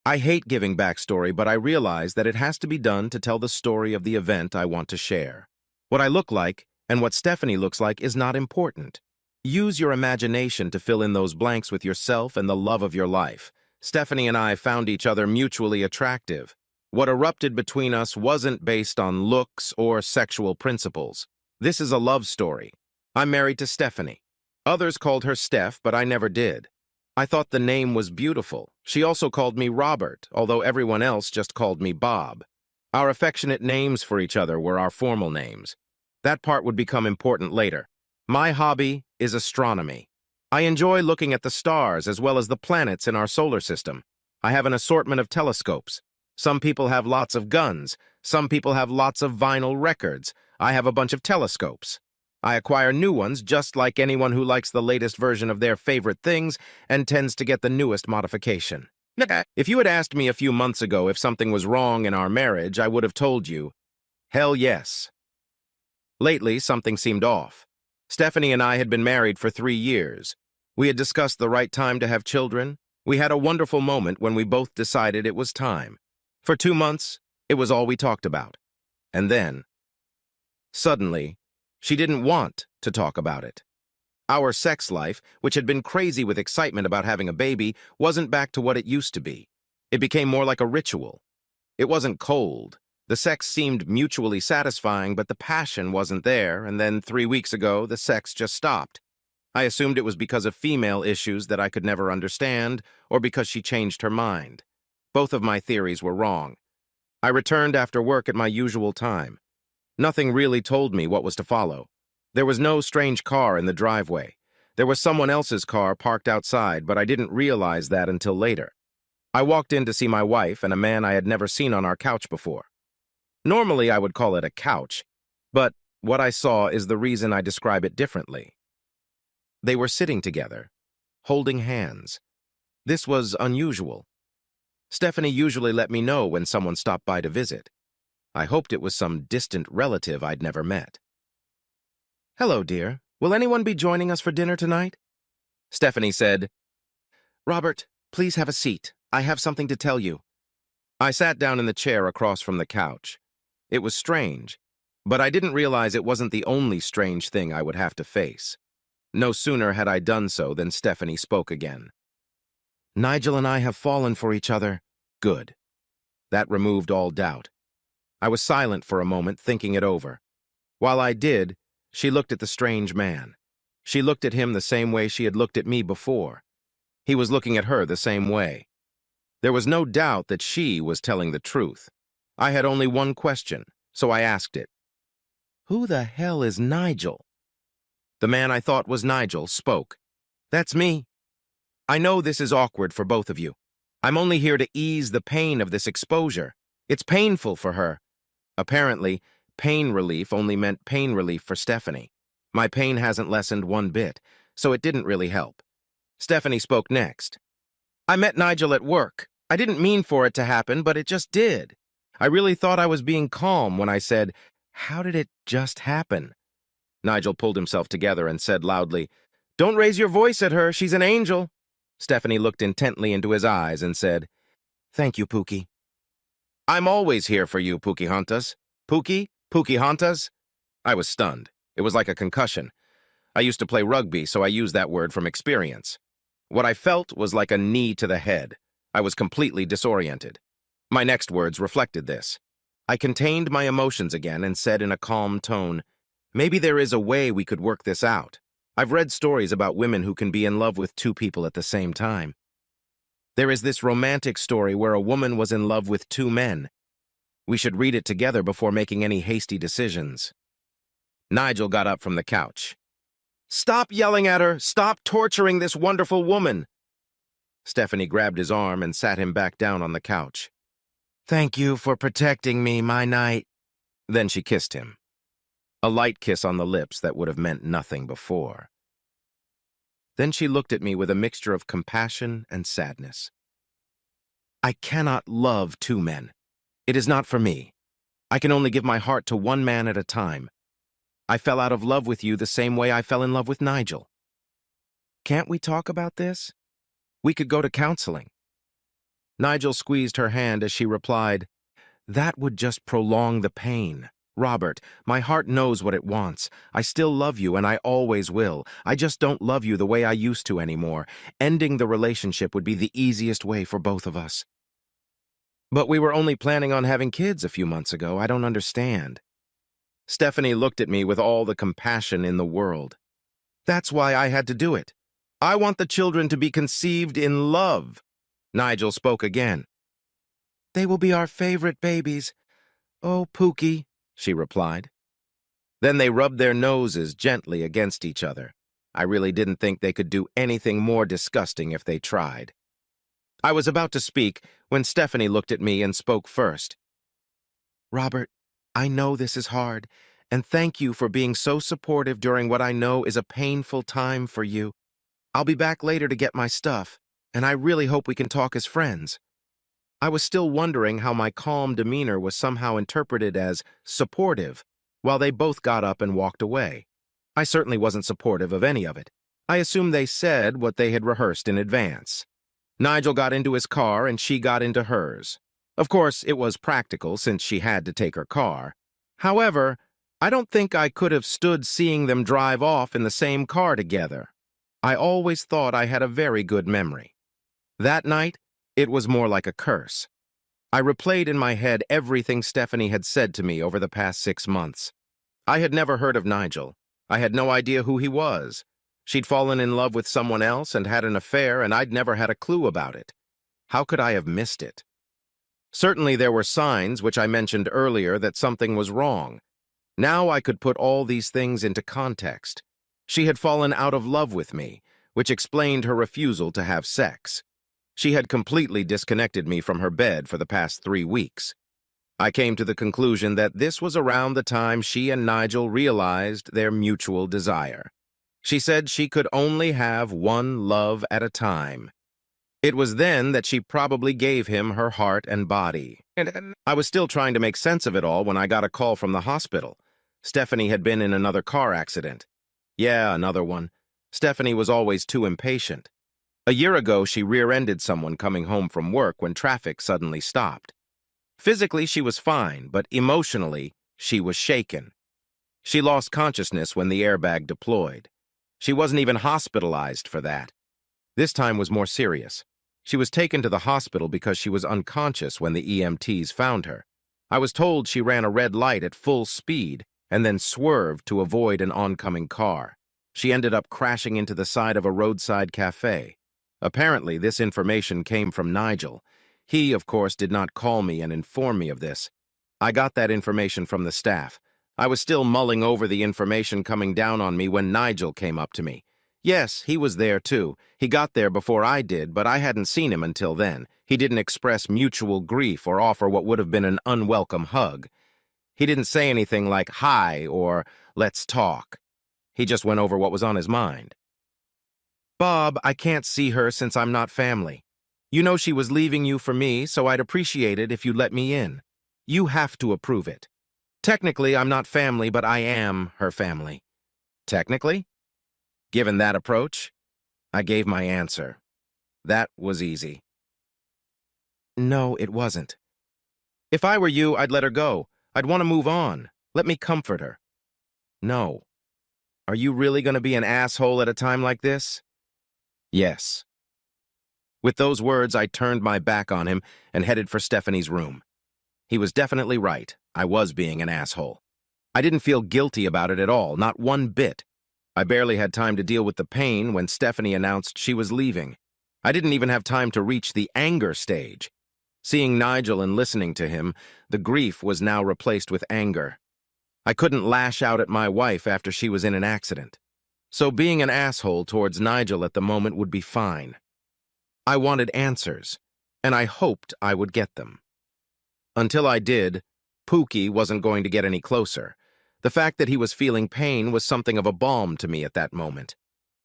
I hate giving backstory, but I realize that it has to be done to tell the story of the event I want to share. What I look like and what Stephanie looks like is not important. Use your imagination to fill in those blanks with yourself and the love of your life. Stephanie and I found each other mutually attractive. What erupted between us wasn't based on looks or sexual principles. This is a love story. I'm married to Stephanie. Others called her Steph, but I never did. I thought the name was beautiful. She also called me Robert, although everyone else just called me Bob. Our affectionate names for each other were our formal names. That part would become important later. My hobby is astronomy. I enjoy looking at the stars as well as the planets in our solar system. I have an assortment of telescopes. Some people have lots of guns. Some people have lots of vinyl records. I have a bunch of telescopes. I acquire new ones just like anyone who likes the latest version of their favorite things and tends to get the newest modification. If you had asked me a few months ago if something was wrong in our marriage, I would have told you, hell yes. Lately, something seemed off. Stephanie and I had been married for 3 years. We had discussed the right time to have children. We had a wonderful moment when we both decided it was time. For 2 months, it was all we talked about. And then, suddenly, she didn't want to talk about it. Our sex life, which had been crazy with excitement about having a baby, wasn't back to what it used to be. It became more like a ritual. It wasn't cold. The sex seemed mutually satisfying, but the passion wasn't there, and then 3 weeks ago, the sex just stopped. I assumed it was because of female issues that I could never understand, or because she changed her mind. Both of my theories were wrong. I returned after work at my usual time. Nothing really told me what was to follow. There was no strange car in the driveway. There was someone else's car parked outside, but I didn't realize that until later. I walked in to see my wife and a man I had never seen on our couch before. Normally, I would call it a couch, but what I saw is the reason I describe it differently. They were sitting together, holding hands. This was unusual. Stephanie usually let me know when someone stopped by to visit. I hoped it was some distant relative I'd never met. "Hello, dear. Will anyone be joining us for dinner tonight?" Stephanie said, "Robert, please have a seat. I have something to tell you." I sat down in the chair across from the couch. It was strange, but I didn't realize it wasn't the only strange thing I would have to face. No sooner had I done so than Stephanie spoke again. "Nigel and I have fallen for each other." Good. That removed all doubt. I was silent for a moment, thinking it over. While I did, she looked at the strange man. She looked at him the same way she had looked at me before. He was looking at her the same way. There was no doubt that she was telling the truth. I had only one question, so I asked it. "Who the hell is Nigel?" The man I thought was Nigel spoke. "That's me. I know this is awkward for both of you. I'm only here to ease the pain of this exposure. It's painful for her." Apparently, pain relief only meant pain relief for Stephanie. My pain hasn't lessened one bit, so it didn't really help. Stephanie spoke next. "I met Nigel at work. I didn't mean for it to happen, but it just did. I really thought I was being calm when I said, 'How did it just happen?' Nigel pulled himself together and said loudly, 'Don't raise your voice at her. She's an angel.' Stephanie looked intently into his eyes and said, 'Thank you, Pookie.' 'I'm always here for you, Pookie Hontas.' Pookie? Pookie Hontas? I was stunned. It was like a concussion. I used to play rugby, so I used that word from experience. What I felt was like a knee to the head. I was completely disoriented. My next words reflected this. I contained my emotions again and said in a calm tone, "Maybe there is a way we could work this out. I've read stories about women who can be in love with 2 people at the same time. There is this romantic story where a woman was in love with 2 men. We should read it together before making any hasty decisions." Nigel got up from the couch. "Stop yelling at her! Stop torturing this wonderful woman!" Stephanie grabbed his arm and sat him back down on the couch. "Thank you for protecting me, my knight." Then she kissed him. A light kiss on the lips that would have meant nothing before. Then she looked at me with a mixture of compassion and sadness. "I cannot love 2 men. It is not for me. I can only give my heart to one man at a time. I fell out of love with you the same way I fell in love with Nigel. Can't we talk about this? We could go to counseling." Nigel squeezed her hand as she replied, "That would just prolong the pain. Robert, my heart knows what it wants. I still love you, and I always will. I just don't love you the way I used to anymore. Ending the relationship would be the easiest way for both of us." "But we were only planning on having kids a few months ago. I don't understand." Stephanie looked at me with all the compassion in the world. "That's why I had to do it. I want the children to be conceived in love." Nigel spoke again. "They will be our favorite babies. Oh, Pookie," she replied. Then they rubbed their noses gently against each other. I really didn't think they could do anything more disgusting if they tried. I was about to speak when Stephanie looked at me and spoke first. "Robert, I know this is hard, and thank you for being so supportive during what I know is a painful time for you. I'll be back later to get my stuff, and I really hope we can talk as friends." I was still wondering how my calm demeanor was somehow interpreted as supportive, while they both got up and walked away. I certainly wasn't supportive of any of it. I assumed they said what they had rehearsed in advance. Nigel got into his car and she got into hers. Of course, it was practical since she had to take her car. However, I don't think I could have stood seeing them drive off in the same car together. I always thought I had a very good memory. That night, it was more like a curse. I replayed in my head everything Stephanie had said to me over the past 6 months. I had never heard of Nigel. I had no idea who he was. She'd fallen in love with someone else and had an affair, and I'd never had a clue about it. How could I have missed it? Certainly there were signs, which I mentioned earlier, that something was wrong. Now I could put all these things into context. She had fallen out of love with me, which explained her refusal to have sex. She had completely disconnected me from her bed for the past 3 weeks. I came to the conclusion that this was around the time she and Nigel realized their mutual desire. She said she could only have one love at a time. It was then that she probably gave him her heart and body. I was still trying to make sense of it all when I got a call from the hospital. Stephanie had been in another car accident. Yeah, another one. Stephanie was always too impatient. A year ago, she rear-ended someone coming home from work when traffic suddenly stopped. Physically, she was fine, but emotionally, she was shaken. She lost consciousness when the airbag deployed. She wasn't even hospitalized for that. This time was more serious. She was taken to the hospital because she was unconscious when the EMTs found her. I was told she ran a red light at full speed and then swerved to avoid an oncoming car. She ended up crashing into the side of a roadside cafe. Apparently, this information came from Nigel. He, of course, did not call me and inform me of this. I got that information from the staff. I was still mulling over the information coming down on me when Nigel came up to me. Yes, he was there too. He got there before I did, but I hadn't seen him until then. He didn't express mutual grief or offer what would have been an unwelcome hug. He didn't say anything like, "Hi," or "Let's talk." He just went over what was on his mind. "Bob, I can't see her since I'm not family. You know she was leaving you for me, so I'd appreciate it if you'd let me in. You have to approve it. Technically, I'm not family, but I am her family." Technically? Given that approach, I gave my answer. That was easy. No, it wasn't. If I were you, I'd let her go. I'd want to move on. Let me comfort her. No. Are you really going to be an asshole at a time like this? Yes. With those words, I turned my back on him and headed for Stephanie's room. He was definitely right. I was being an asshole. I didn't feel guilty about it at all, not one bit. I barely had time to deal with the pain when Stephanie announced she was leaving. I didn't even have time to reach the anger stage. Seeing Nigel and listening to him, the grief was now replaced with anger. I couldn't lash out at my wife after she was in an accident. So being an asshole towards Nigel at the moment would be fine. I wanted answers, and I hoped I would get them. Until I did, Pookie wasn't going to get any closer. The fact that he was feeling pain was something of a balm to me at that moment.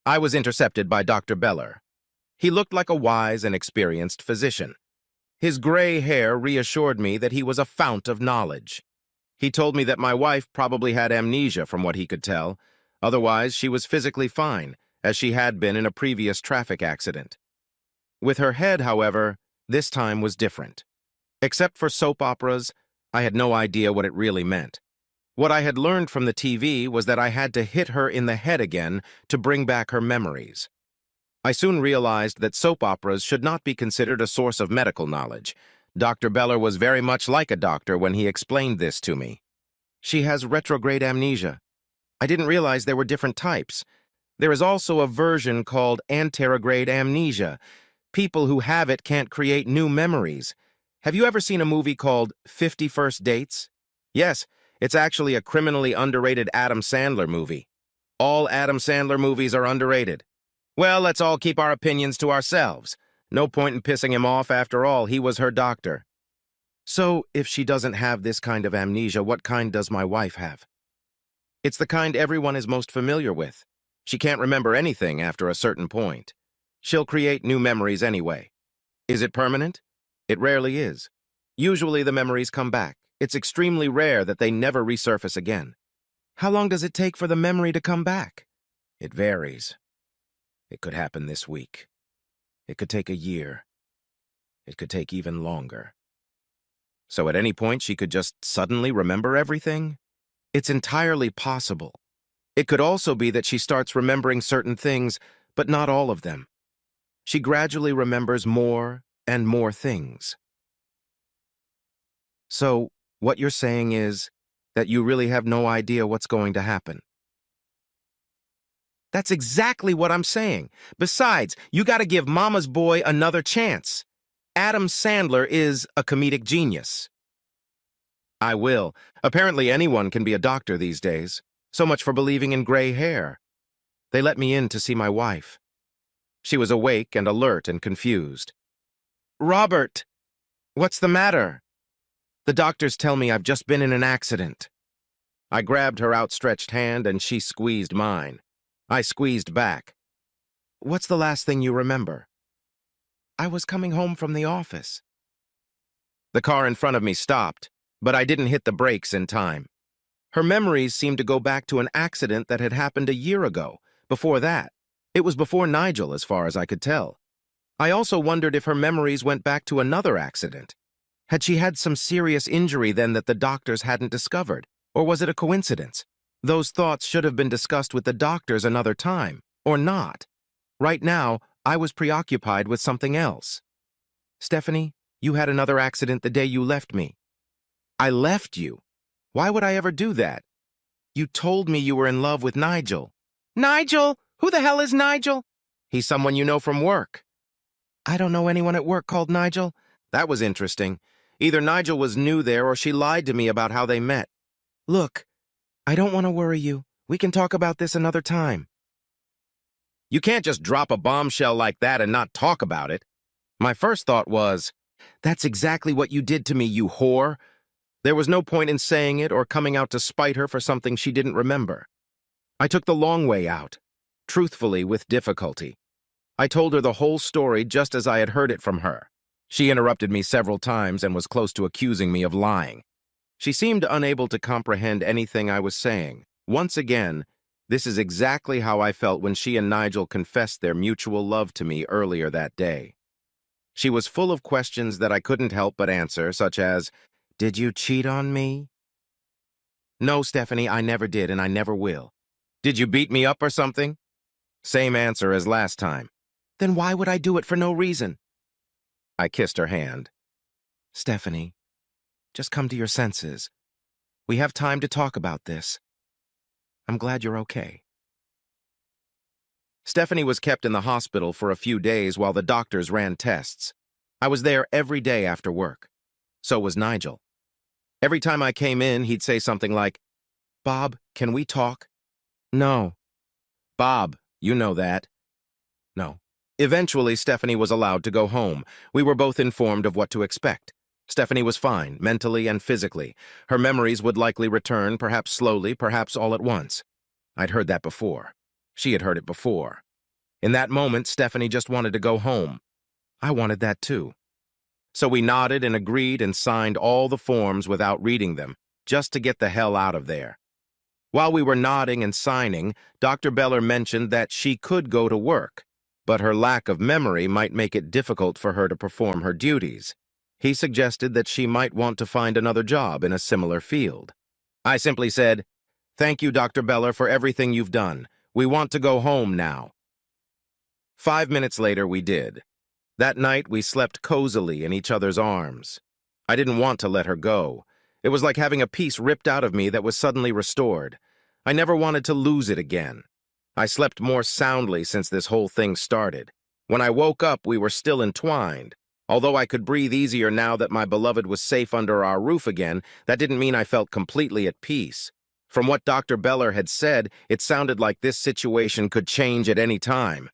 I was intercepted by Dr. Beller. He looked like a wise and experienced physician. His gray hair reassured me that he was a fount of knowledge. He told me that my wife probably had amnesia from what he could tell. Otherwise, she was physically fine, as she had been in a previous traffic accident. With her head, however, This time was different. Except for soap operas, I had no idea what it really meant. What I had learned from the TV was that I had to hit her in the head again to bring back her memories. I soon realized that soap operas should not be considered a source of medical knowledge. Dr. Beller was very much like a doctor when he explained this to me. She has retrograde amnesia. I didn't realize there were different types. There is also a version called anterograde amnesia. People who have it can't create new memories. Have you ever seen a movie called 50 First Dates? Yes, it's actually a criminally underrated Adam Sandler movie. All Adam Sandler movies are underrated. Well, let's all keep our opinions to ourselves. No point in pissing him off after all, he was her doctor. So, if she doesn't have this kind of amnesia, what kind does my wife have? It's the kind everyone is most familiar with. She can't remember anything after a certain point. She'll create new memories anyway. Is it permanent? It rarely is. Usually the memories come back. It's extremely rare that they never resurface again. How long does it take for the memory to come back? It varies. It could happen this week. It could take a year. It could take even longer. So at any point she could just suddenly remember everything? It's entirely possible. It could also be that she starts remembering certain things, but not all of them. She gradually remembers more and more things. So, what you're saying is that you really have no idea what's going to happen. That's exactly what I'm saying. Besides, you gotta give Mama's Boy another chance. Adam Sandler is a comedic genius. I will. Apparently anyone can be a doctor these days. So much for believing in gray hair. They let me in to see my wife. She was awake and alert and confused. Robert, what's the matter? The doctors tell me I've just been in an accident. I grabbed her outstretched hand and she squeezed mine. I squeezed back. What's the last thing you remember? I was coming home from the office. The car in front of me stopped, but I didn't hit the brakes in time. Her memories seemed to go back to an accident that had happened a year ago. Before that, it was before Nigel, as far as I could tell. I also wondered if her memories went back to another accident. Had she had some serious injury then that the doctors hadn't discovered? Or was it a coincidence? Those thoughts should have been discussed with the doctors another time, or not. Right now, I was preoccupied with something else. Stephanie, you had another accident the day you left me. I left you? Why would I ever do that? You told me you were in love with Nigel. Nigel? Who the hell is Nigel? He's someone you know from work. I don't know anyone at work called Nigel. That was interesting. Either Nigel was new there or she lied to me about how they met. Look, I don't want to worry you. We can talk about this another time. You can't just drop a bombshell like that and not talk about it. My first thought was, that's exactly what you did to me, you whore. There was no point in saying it or coming out to spite her for something she didn't remember. I took the long way out, truthfully with difficulty. I told her the whole story just as I had heard it from her. She interrupted me several times and was close to accusing me of lying. She seemed unable to comprehend anything I was saying. Once again, this is exactly how I felt when she and Nigel confessed their mutual love to me earlier that day. She was full of questions that I couldn't help but answer, such as, did you cheat on me? No, Stephanie, I never did and I never will. Did you beat me up or something? Same answer as last time. Then why would I do it for no reason? I kissed her hand. Stephanie, just come to your senses. We have time to talk about this. I'm glad you're okay. Stephanie was kept in the hospital for a few days while the doctors ran tests. I was there every day after work. So was Nigel. Every time I came in, he'd say something like, Bob, can we talk? No. Bob, you know that. No. Eventually, Stephanie was allowed to go home. We were both informed of what to expect. Stephanie was fine, mentally and physically. Her memories would likely return, perhaps slowly, perhaps all at once. I'd heard that before. She had heard it before. In that moment, Stephanie just wanted to go home. I wanted that too. So we nodded and agreed and signed all the forms without reading them, just to get the hell out of there. While we were nodding and signing, Dr. Beller mentioned that she could go to work. but her lack of memory might make it difficult for her to perform her duties. He suggested that she might want to find another job in a similar field. I simply said, "Thank you, Dr. Beller, for everything you've done. We want to go home now." 5 minutes later, we did. That night, we slept cozily in each other's arms. I didn't want to let her go. It was like having a piece ripped out of me that was suddenly restored. I never wanted to lose it again. I slept more soundly since this whole thing started. When I woke up, we were still entwined. Although I could breathe easier now that my beloved was safe under our roof again, that didn't mean I felt completely at peace. From what Dr. Beller had said, it sounded like this situation could change at any time.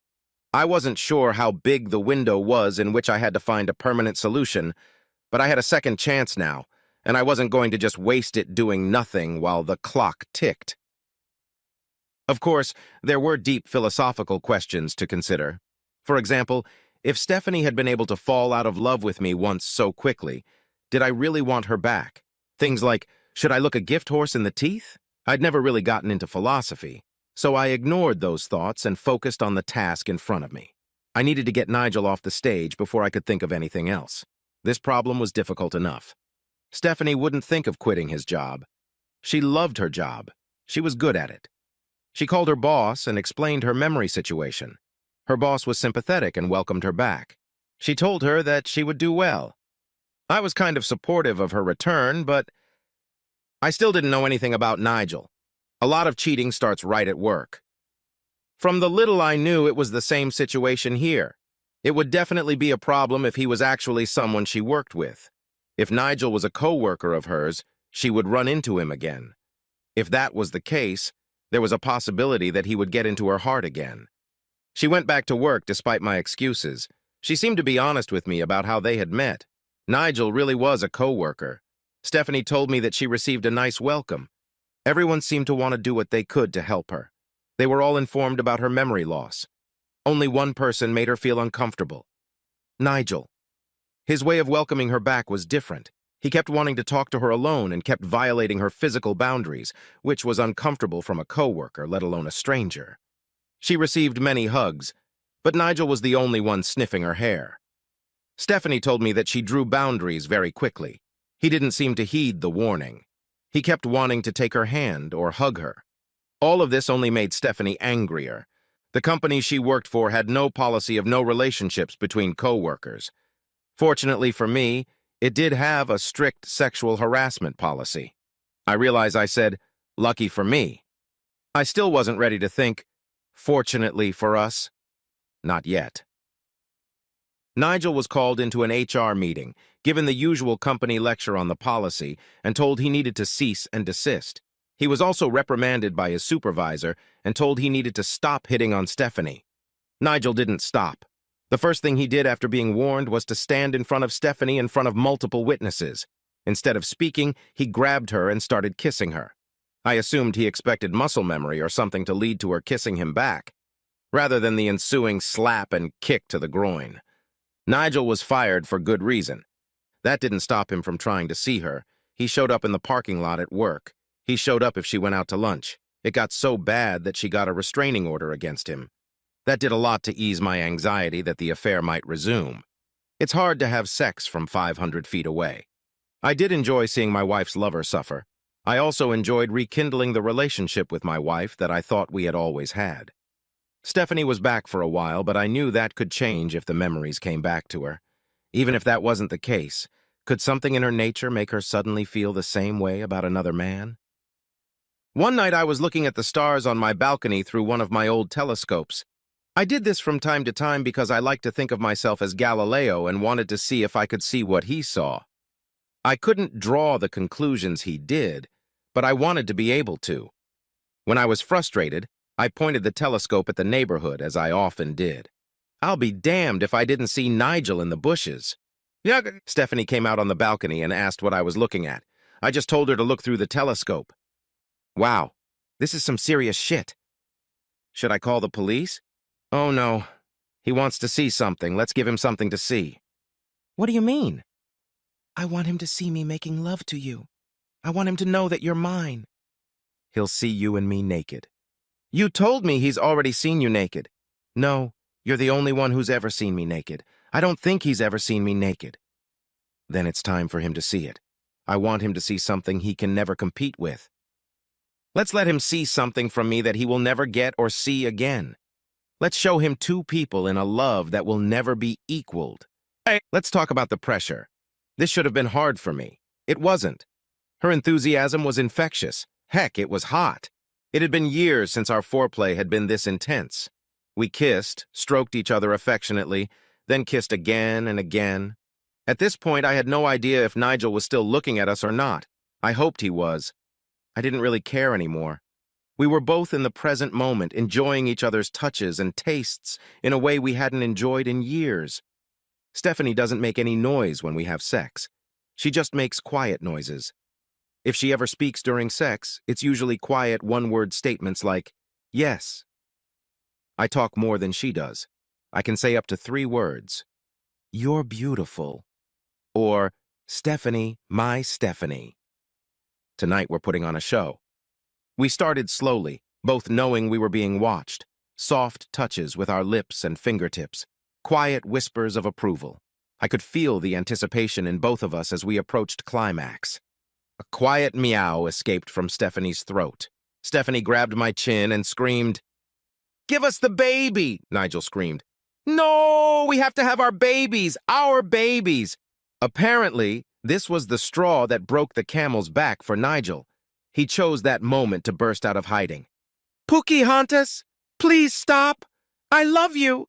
I wasn't sure how big the window was in which I had to find a permanent solution, but I had a second chance now, and I wasn't going to just waste it doing nothing while the clock ticked. Of course, there were deep philosophical questions to consider. For example, if Stephanie had been able to fall out of love with me once so quickly, did I really want her back? Things like, should I look a gift horse in the teeth? I'd never really gotten into philosophy, so I ignored those thoughts and focused on the task in front of me. I needed to get Nigel off the stage before I could think of anything else. This problem was difficult enough. Stephanie wouldn't think of quitting his job. She loved her job. She was good at it. She called her boss and explained her memory situation. Her boss was sympathetic and welcomed her back. She told her that she would do well. I was kind of supportive of her return, but I still didn't know anything about Nigel. A lot of cheating starts right at work. From the little I knew, it was the same situation here. It would definitely be a problem if he was actually someone she worked with. If Nigel was a co-worker of hers, she would run into him again. If that was the case, there was a possibility that he would get into her heart again. She went back to work despite my excuses. She seemed to be honest with me about how they had met. Nigel really was a co-worker. Stephanie told me that she received a nice welcome. Everyone seemed to want to do what they could to help her. They were all informed about her memory loss. Only one person made her feel uncomfortable. Nigel. His way of welcoming her back was different. He kept wanting to talk to her alone and kept violating her physical boundaries, which was uncomfortable from a co-worker, let alone a stranger. She received many hugs, but Nigel was the only one sniffing her hair. Stephanie told me that she drew boundaries very quickly. He didn't seem to heed the warning. He kept wanting to take her hand or hug her. All of this only made Stephanie angrier. The company she worked for had no policy of no relationships between co-workers. Fortunately for me, it did have a strict sexual harassment policy. I realize I said, lucky for me. I still wasn't ready to think, fortunately for us, not yet. Nigel was called into an HR meeting, given the usual company lecture on the policy, and told he needed to cease and desist. He was also reprimanded by his supervisor and told he needed to stop hitting on Stephanie. Nigel didn't stop. The first thing he did after being warned was to stand in front of Stephanie in front of multiple witnesses. Instead of speaking, he grabbed her and started kissing her. I assumed he expected muscle memory or something to lead to her kissing him back, rather than the ensuing slap and kick to the groin. Nigel was fired for good reason. That didn't stop him from trying to see her. He showed up in the parking lot at work. He showed up if she went out to lunch. It got so bad that she got a restraining order against him. That did a lot to ease my anxiety that the affair might resume. It's hard to have sex from 500 feet away. I did enjoy seeing my wife's lover suffer. I also enjoyed rekindling the relationship with my wife that I thought we had always had. Stephanie was back for a while, but I knew that could change if the memories came back to her. Even if that wasn't the case, could something in her nature make her suddenly feel the same way about another man? One night I was looking at the stars on my balcony through one of my old telescopes. I did this from time to time because I like to think of myself as Galileo and wanted to see if I could see what he saw. I couldn't draw the conclusions he did, but I wanted to be able to. When I was frustrated, I pointed the telescope at the neighborhood, as I often did. I'll be damned if I didn't see Nigel in the bushes. Yeah, Stephanie came out on the balcony and asked what I was looking at. I just told her to look through the telescope. Wow, this is some serious shit. Should I call the police? Oh no, he wants to see something. Let's give him something to see. What do you mean? I want him to see me making love to you. I want him to know that you're mine. He'll see you and me naked. You told me he's already seen you naked. No, You're the only one who's ever seen me naked. I don't think he's ever seen me naked. Then it's time for him to see it. I want him to see something he can never compete with. Let's let him see something from me that he will never get or see again. Let's show him two people in a love that will never be equaled. Hey, let's talk about the pressure. This should have been hard for me. It wasn't. Her enthusiasm was infectious. Heck, it was hot. It had been years since our foreplay had been this intense. We kissed, stroked each other affectionately, then kissed again and again. At this point, I had no idea if Nigel was still looking at us or not. I hoped he was. I didn't really care anymore. We were both in the present moment, enjoying each other's touches and tastes in a way we hadn't enjoyed in years. Stephanie doesn't make any noise when we have sex. She just makes quiet noises. If she ever speaks during sex, it's usually quiet one-word statements like, yes. I talk more than she does. I can say up to 3 words. You're beautiful. Or, Stephanie, my Stephanie. Tonight we're putting on a show. We started slowly, both knowing we were being watched. Soft touches with our lips and fingertips. Quiet whispers of approval. I could feel the anticipation in both of us as we approached climax. A quiet meow escaped from Stephanie's throat. Stephanie grabbed my chin and screamed, "Give us the baby!" Nigel screamed. "No, we have to have our babies! Our babies!" Apparently, this was the straw that broke the camel's back for Nigel. He chose that moment to burst out of hiding. "Pocahontas, please stop! I love you!"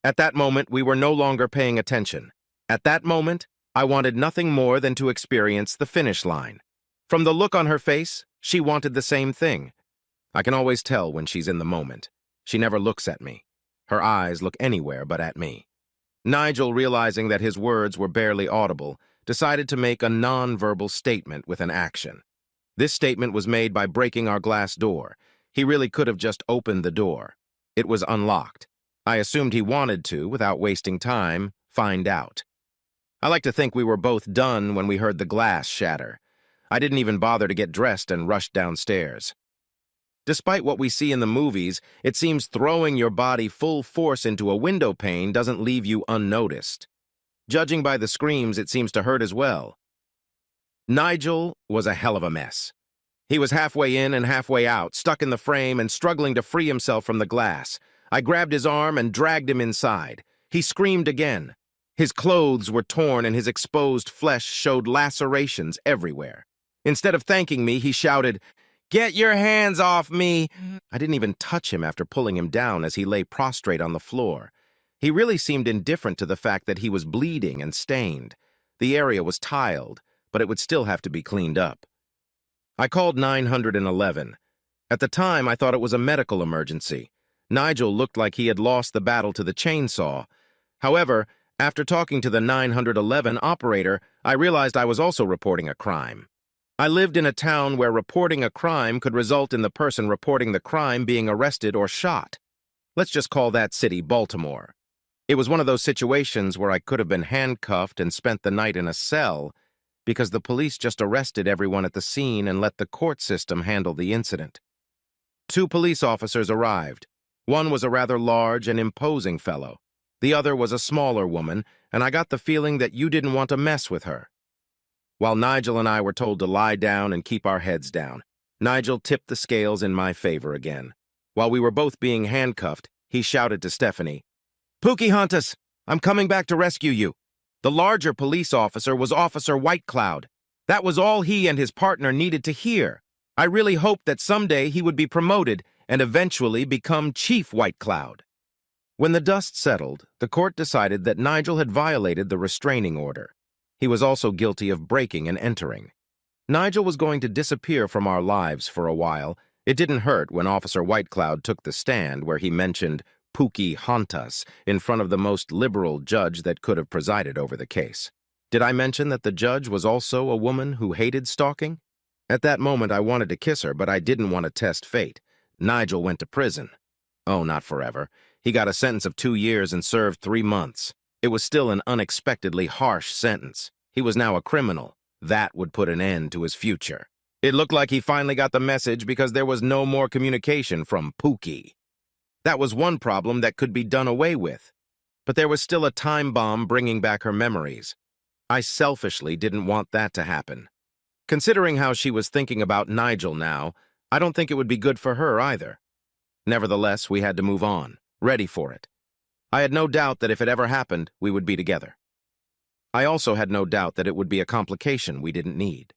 At that moment, we were no longer paying attention. At that moment, I wanted nothing more than to experience the finish line. From the look on her face, she wanted the same thing. I can always tell when she's in the moment. She never looks at me. Her eyes look anywhere but at me. Nigel, realizing that his words were barely audible, decided to make a non-verbal statement with an action. This statement was made by breaking our glass door. He really could have just opened the door. It was unlocked. I assumed he wanted to, without wasting time, find out. I like to think we were both done when we heard the glass shatter. I didn't even bother to get dressed and rushed downstairs. Despite what we see in the movies, it seems throwing your body full force into a window pane doesn't leave you unnoticed. Judging by the screams, it seems to hurt as well. Nigel was a hell of a mess. He was halfway in and halfway out, stuck in the frame and struggling to free himself from the glass. I grabbed his arm and dragged him inside. He screamed again. His clothes were torn and his exposed flesh showed lacerations everywhere. Instead of thanking me, he shouted, "Get your hands off me!" I didn't even touch him after pulling him down as he lay prostrate on the floor. He really seemed indifferent to the fact that he was bleeding and stained. The area was tiled, but it would still have to be cleaned up. I called 911. At the time, I thought it was a medical emergency. Nigel looked like he had lost the battle to the chainsaw. However, after talking to the 911 operator, I realized I was also reporting a crime. I lived in a town where reporting a crime could result in the person reporting the crime being arrested or shot. Let's just call that city Baltimore. It was one of those situations where I could have been handcuffed and spent the night in a cell because the police just arrested everyone at the scene and let the court system handle the incident. 2 police officers arrived. One was a rather large and imposing fellow. The other was a smaller woman, and I got the feeling that you didn't want to mess with her. While Nigel and I were told to lie down and keep our heads down, Nigel tipped the scales in my favor again. While we were both being handcuffed, he shouted to Stephanie, "Pocahontas, I'm coming back to rescue you." The larger police officer was Officer Whitecloud. That was all he and his partner needed to hear. I really hoped that someday he would be promoted and eventually become Chief Whitecloud. When the dust settled, the court decided that Nigel had violated the restraining order. He was also guilty of breaking and entering. Nigel was going to disappear from our lives for a while. It didn't hurt when Officer Whitecloud took the stand where he mentioned Pocahontas in front of the most liberal judge that could have presided over the case. Did I mention that the judge was also a woman who hated stalking? At that moment, I wanted to kiss her, but I didn't want to test fate. Nigel went to prison. Oh, not forever. He got a sentence of 2 years and served 3 months. It was still an unexpectedly harsh sentence. He was now a criminal. That would put an end to his future. It looked like he finally got the message because there was no more communication from Pookie. That was one problem that could be done away with. But there was still a time bomb bringing back her memories. I selfishly didn't want that to happen. Considering how she was thinking about Nigel now, I don't think it would be good for her either. Nevertheless, we had to move on, ready for it. I had no doubt that if it ever happened, we would be together. I also had no doubt that it would be a complication we didn't need.